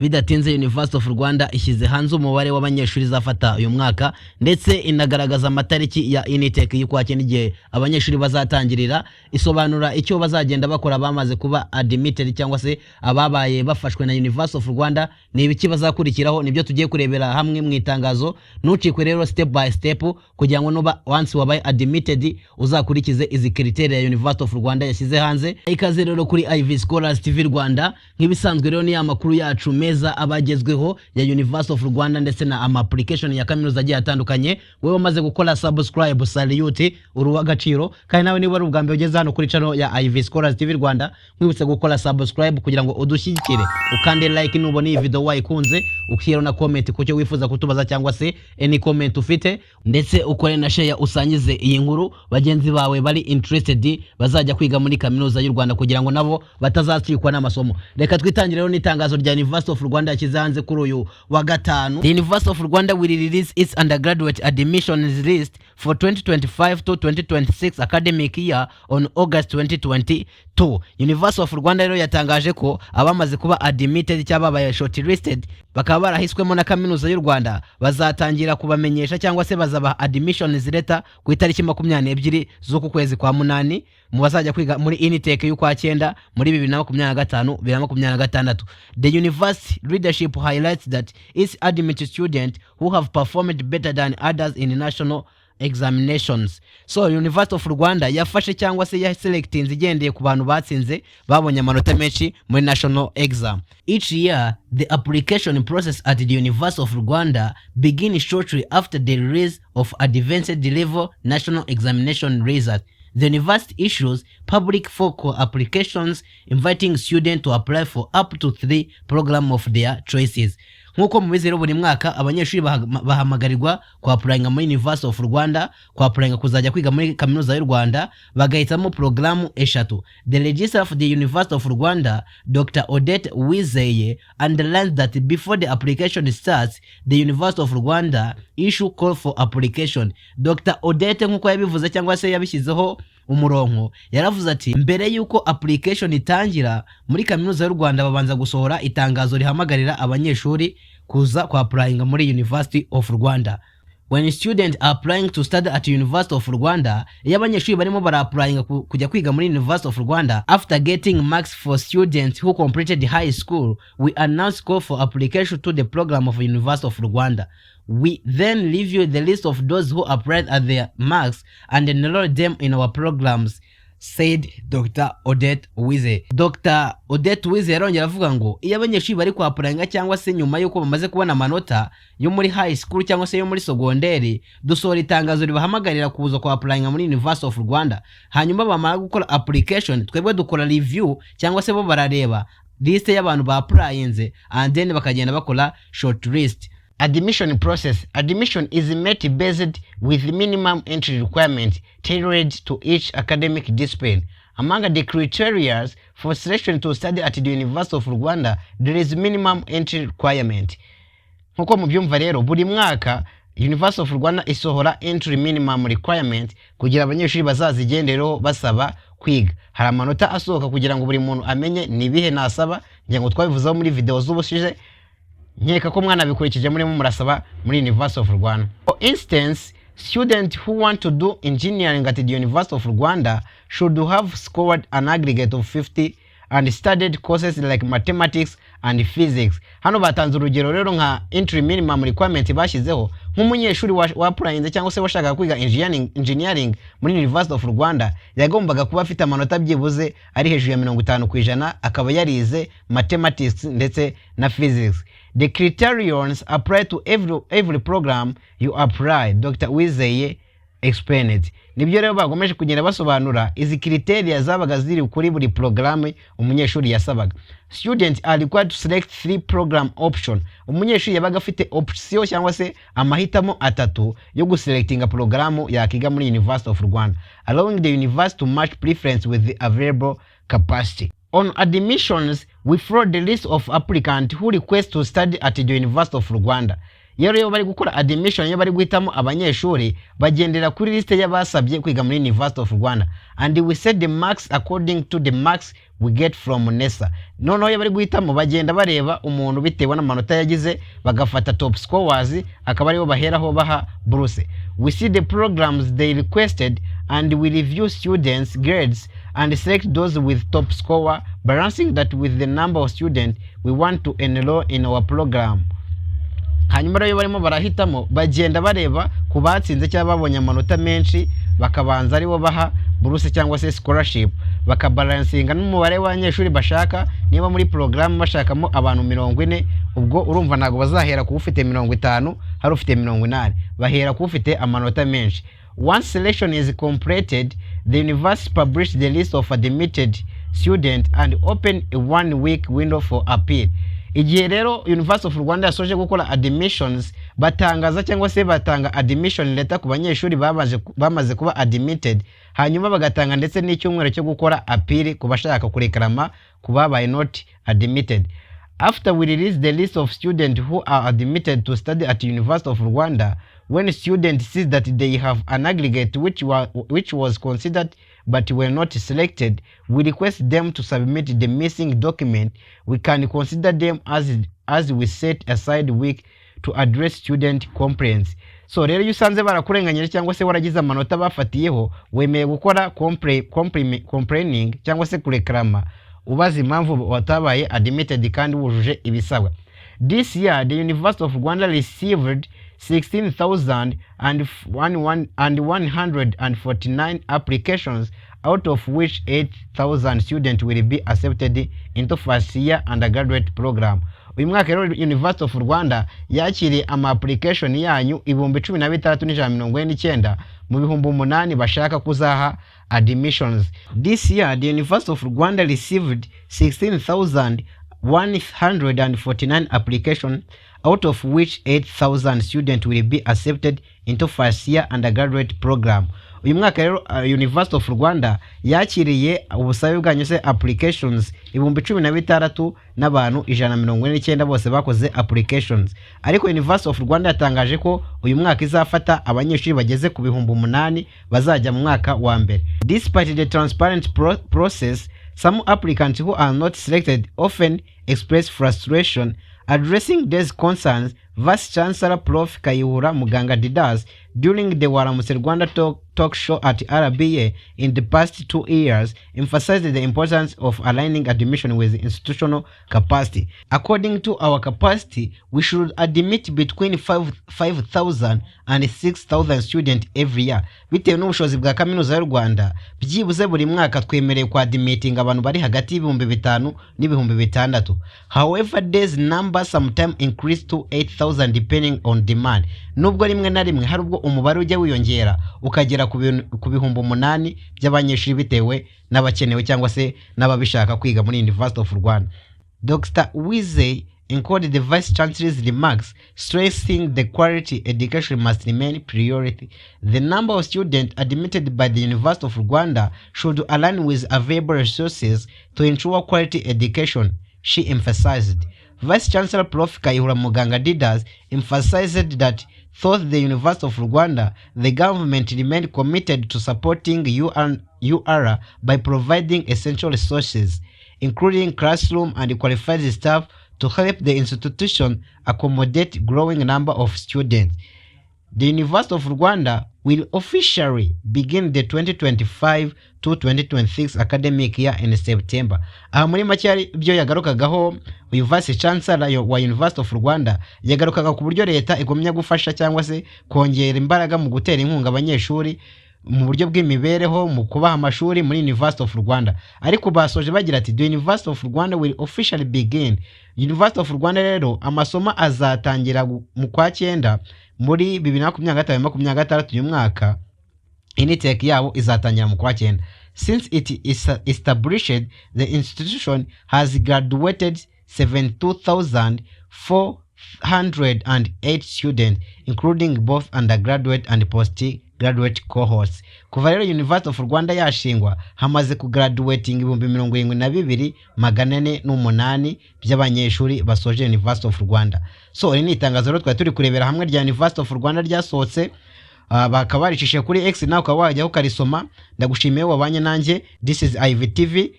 Bidatinze University of Rwanda ishyize hanze umubare w'abanyeshuri zafata uyu mwaka ndetse inagaragaza amatariki ya Initec y'ukwake n'igihe abanyeshuri bazatangirira, isobanura icyo bazagenda bakora bamaze kuba admitted cyangwa se ababaye bafashwe na University of Rwanda, ni ibiki bazakurikiraho nibyo tugiye kurebera hamwe mu itangazo. Nucikwe rero step by step kugira ngo nuba once wabaye admitted uzakurikize izi criteria ya University of Rwanda yashyize hanze. Ikaze rero kuri IV Scholars TV Rwanda, nk'ibisanzwe rero ni amakuru yacu meza abagezweho ya University of Rwanda ndetse na application ya kaminuza agiye atandukanye. Wewe umaze gukora subscribe, salute uruwa gaciro, kandi nawe niba ari ubwa mbere ugeze hano kuri channel ya IV Scholars TV Rwanda, mwibutse gukora subscribe kugira ngo udushyigikire, ukande like nubona iyi video wayikunze, ukira na comment kucyo wifuza kutubaza cyangwa se any comment ufite, ndetse ukore na share usangize iyi nkuru bagenzi bawe bari interested bazajya kwiga muri kaminuza y'u Rwanda kugira ngo nabo batazacikwa n'amasomo. Reka twitangire rero n'itangazo rya University of Rwanda yashyize hanze kuri uyu wa gatanu. The University of Rwanda will release its undergraduate admissions list for 2025 to 2026 academic year on August 2022. University of Rwanda rero yatangaje ko abamaze kuba admitted cyangwa babaye shortlisted bakaba barahiswemo na kaminuza y'u Rwanda bazatangira kubamenyesha cyangwa se bazaba admissions letter ku itariki 22 z'uku kwezi kwa munani mu bazajya kwiga muri Initec y'ukwa 9 muri 2025-2026. The university leadership highlights that its admitted students who have performed better than others in national examinations. So University of Rwanda yafashe cyangwa se yaselectinze igendeye ku bantu batsinze babonye amanota menshi muri national exam. Each year the application process at the University of Rwanda begins shortly after the release of advanced level national examination result. The university issues public focal applications inviting students to apply for up to 3 programs of their choices. Nkuko mubizi rero buri mwaka abanyeshuri bahamagarirwa kwa applyinga muri University of Rwanda, kwa applyinga kuzajya kwiga muri kaminuza y'u Rwanda, bagahitamo programu eshatu. The registrar of the University of Rwanda, Dr. Odette Uwizeye, underlines that before the application starts, the University of Rwanda issue call for application. Dr. Odette nkuko yabivuze cyangwa se yabishyizeho umurongo, yaravuze ati mbere yuko application itangira muri kaminuza y'u Rwanda babanza gusohora itangazo rihamagarira abanyeshuri kuza kwa applyinga muri University of Rwanda. When students are applying to study at University of Rwanda, iyo abanyeshuri barimo bara applyinga kujya kwiga muri University of Rwanda, after getting marks for students who completed high school, we announce call for application to the program of University of Rwanda. We then review the list of those who applied at their marks and enroll them in our programs, said Dr. Odette Uwizeye. Dr. Odette Uwizeye yarongera avuga ngo iyo abanyeshuri bari kwa applyinga cyangwa se nyuma yuko bamaze kubona amanota yo muri high school cyangwa se yo muri segonderi, dusohora itangazo ribahamagarira kuza kwa applyinga muri University of Rwanda. Hanyuma bamara gukora application, twebwe dukora review cyangwa se bo barareba list y'abantu ba applyinze and then bakagenda bakora short list. Admission process. Admission is met based with minimum entry requirement tailored to each academic discipline. Among the criteria for selection to study at the University of Rwanda, there is minimum entry requirement. Nkuko mubyumva rero buri mwaka University of Rwanda isohora entry minimum requirement kugira abanyeshuri bazazigendereho basaba kwiga. Hari amanota asohoka kugira ngo buri muntu amenye nibihe nasaba, ngira ngo twabivuzeho muri video z'ubushize. Nkeka ko mwana bikurikije muri mu murasaba muri University of Rwanda. For instance, students who want to do engineering at the University of Rwanda should have scored an aggregate of 50 and studied courses like mathematics and physics. Hano batanze urugero rero nka entry minimum requirement bashyizeho nk'umunyeshuri wa applyinze cyangwa se washaka kwiga engineering muri University of Rwanda yagombaga kuba afite amanota byibuze ari hejuru ya 50% akaba yarize mathematics ndetse na physics. The criterions apply to every program you apply, Dr. Uwizeye explained. Nibyo rero bagomeje kugenda basobanura izi criteria zabaga ziri kuri buri programme umunyeshuri yasabaga. Students are required to select 3 program option. Umunyeshuri yabaga afite option cyangwa se amahitamo atatu yo guselectinga programu yakiga muri University of Rwanda, allowing the university to match preference with the available capacity. On admissions, we follow the list of applicants who request to study at the University of Rwanda. iyo bari gukora admission, iyo bari guhitamo abanyeshuri bagendera kuri liste y'abasabye kwiga muri University of Rwanda, and we set the marks according to the marks we get from NESA. Noneho iyo bari guhitamo bagenda bareba umuntu bitewe n'amanota yagize, bagafata top scorers akaba aribo baheraho baha buruse. We see the programs they requested and we review students grades and select those with top score, balancing that with the number of students we want to enroll in our program. Hanyuma rero barimo barahitamo bagenda bareba ku batsinze cyangwa babonye amanota menshi, bakabanza aribo baha buruse cyangwa se scholarship, bakabalansinga n'umubare w'abanyeshuri bashaka. Niba muri program bashakamo abantu 40, ubwo urumva ntago bazahera ku ufite 50 hari ufite 80, bahera ku ufite amanota menshi. Once selection is completed, the university published the list of admitted students and open a 1-week window for appeal. Igihe rero University of Rwanda yasoje gukora admissions, batangaza cyangwa se batanga admission letter ku banyeshuri bamaze kuba admitted, hanyuma bagatanga ndetse n'icyumweru cyo gukora appeal ku bashaka kureklama ku babaye not admitted. After we release the list of students who are admitted to study at University of Rwanda, when students see that they have an aggregate which was considered but were not selected, we request them to submit the missing document. We can consider them as we set aside week to address student complaints. So rero iyo usanze barakurenganyira cyangwa se waragize amanota bafatiyeho, wemeye gukora complaining cyangwa se kureklama, ubaza impamvu watabaye admitted kandi wujuje ibisabwa. This year the University of Rwanda received 16,149 applications, out of which 8,000 students will be accepted into first year undergraduate program. Uyu mwaka rero University of Rwanda yakiriye application yanyu 13,149 mu 8,000 bashaka kuzaha admissions. This year the University of Rwanda received 16,149 applications, out of which 8,000 students will be accepted into first year undergraduate program. Uyu mwaka rero University of Rwanda yakiriye ubusabe bwanyu se applications 16,000 n'abantu 149 bose bakoze applications. Ariko University of Rwanda yatangaje ko uyu mwaka izafata abanyeshuri bageze ku 8,000 bazajya mu mwaka wa mbere. Despite the transparent process, some applicants who are not selected often express frustration. Addressing these concerns, Vice Chancellor Prof. Kayihura Muganga Didas, during the Waramutse Rwanda talk show at RBA in the past 2 years, emphasized the importance of aligning admission with institutional capacity. According to our capacity, we should admit between 5,000 and 6,000 students every year. Bitewe n'ubushobozi bwa kaminuza y'u Rwanda, byibuze buri mwaka twemereye kwa admitting abantu bari hagati y'5,000 n'6,000. However, this number sometimes increase to 8,000 depending on demand. Nubwo rimwe na rimwe hari ubwo umubare ujya wiyongera ukagera ku 8,000 by'abanyeshuri bitewe n'abakenewe cyangwa se n'ababishaka kwiga muri University of Rwanda. Dr. Wizey encoded the Vice Chancellor's remarks, stressing the quality education must remain priority. The number of students admitted by the University of Rwanda should align with available resources to ensure quality education, she emphasized. Vice Chancellor Prof. Kayihura Muganga Didas emphasized that throughout the University of Rwanda, the government remained committed to supporting UR by providing essential resources, including classroom and qualified staff, to help the institution accommodate growing number of students. The University of Rwanda will officially begin the 2025 to 2026 academic year in September. Aha muri make byo yagarukagaho uyu Vice Chancellor wa University of Rwanda yagarukaga ku buryo leta igomya gufasha cyangwa se kongera imbaraga mu gutera inkunga abanyeshuri mu buryo bw'imibereho mu kubaha amashuri muri University of Rwanda. Ariko basoje bagira ati the University of Rwanda will officially begin. University of Rwanda rero amasomo azatangira mu kwa 9 muri 2025-26 uyu mwaka. Intake yabo izatangira mu kwa 9. Since it is established, the institution has graduated 72,408 students, including both undergraduate and postgraduate graduate cohorts. Kuva rero University of Rwanda yashingwa hamaze kugraduating 72,408 by'abanyeshuri basoje University of Rwanda. So iri ni itangazo rero twari turi kurebera hamwe rya University of Rwanda ryasohotse, bakaba baricishije kuri X nawe ukaba wajyaho ukarisoma. Ndagushimiye wabanye nanjye. This is IVTV.